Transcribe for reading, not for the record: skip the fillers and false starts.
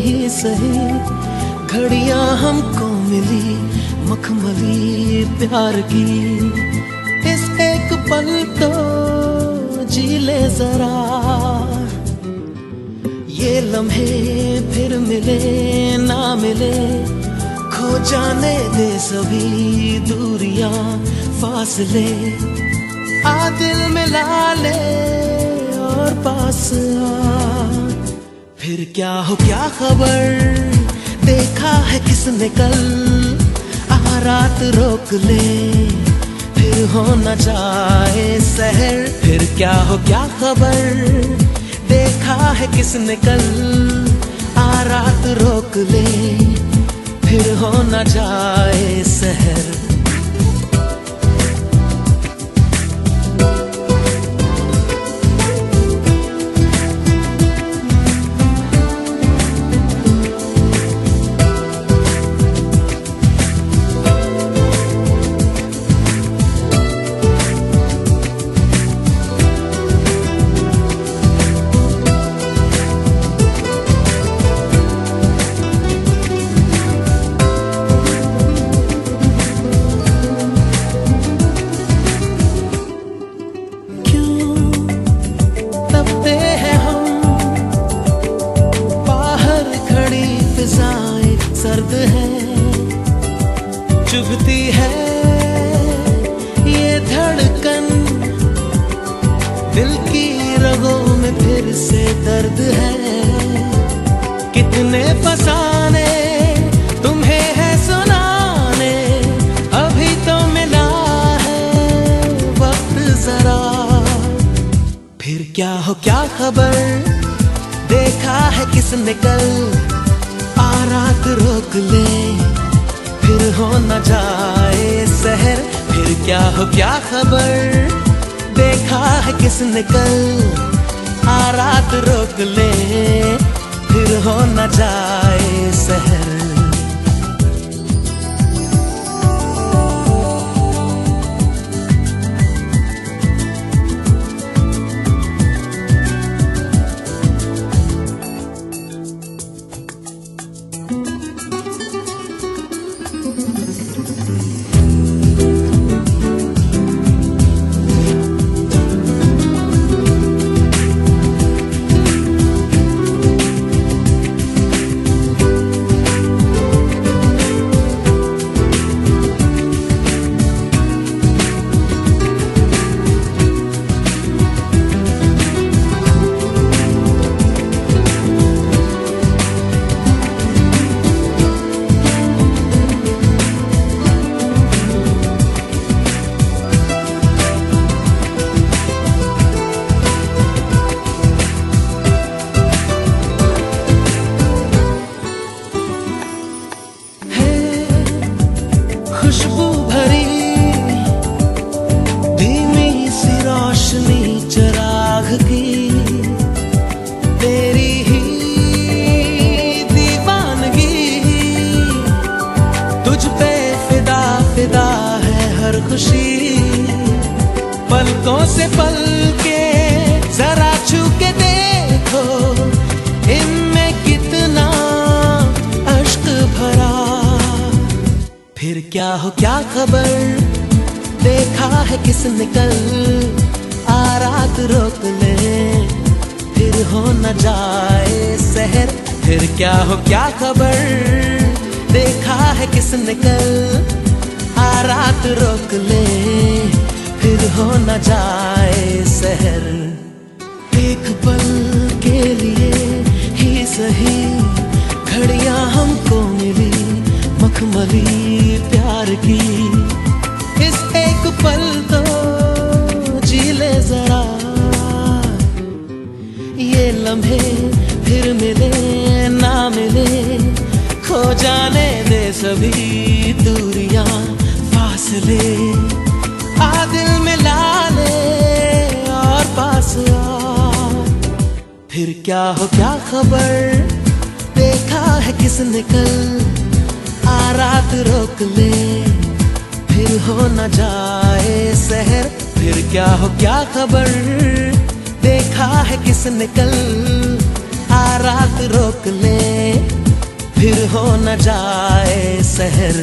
ही सही, घड़ियां हमको मिली मखमली प्यार की। इस एक पल तो जी ले जरा, ये लम्हे फिर मिले ना मिले, खो जाने दे सभी दूरियां फासले। आ दिल मिला ले और पास आ, फिर क्या हो क्या खबर, देखा है किसने कल, आ रात रोक ले फिर हो न जाए सहर। फिर क्या हो क्या खबर, देखा है किसने कल, आ रात रोक ले फिर हो न जाए सहर। सर्द है चुभती है ये धड़कन, दिल की रगों में फिर से दर्द है। कितने फसाने तुम्हें है सुनाने, अभी तो मिला है वक्त जरा। फिर क्या हो क्या खबर, देखा है किसने कल, आ रात रोक ले फिर हो न जाए सहर। फिर क्या हो क्या खबर, देखा है किसने कल, आ रात रोक ले फिर हो न जाए सहर। खुशबू भरी धीमी सी रोशनी चिराग की, तेरी ही दीवानगी, तुझ पे फिदा फिदा है हर खुशी। पलकों से पल के जरा छू के देखो, इनमें कितना अश्क भरा। फिर क्या हो क्या खबर, देखा है किसने कल, आ रात रोक ले फिर हो न जाए सहर। फिर क्या हो क्या खबर, देखा है किसने कल, आ रात रोक ले फिर हो न जाए सहर। एक पल के लिए ही सही, घड़ियां हमको मिली मखमली प्यार की। इस एक पल तो जी ले जरा, ये लम्हे फिर मिले ना मिले, खो जाने दे सभी दूरियां फासले। आ दिल मिला ले और पास आ, फिर क्या हो क्या खबर, देखा है किसने कल, आ रात रोक ले फिर हो न जाए सहर। फिर क्या हो क्या खबर, देखा है किसने कल, आ रात रोक ले, फिर हो न जाए सहर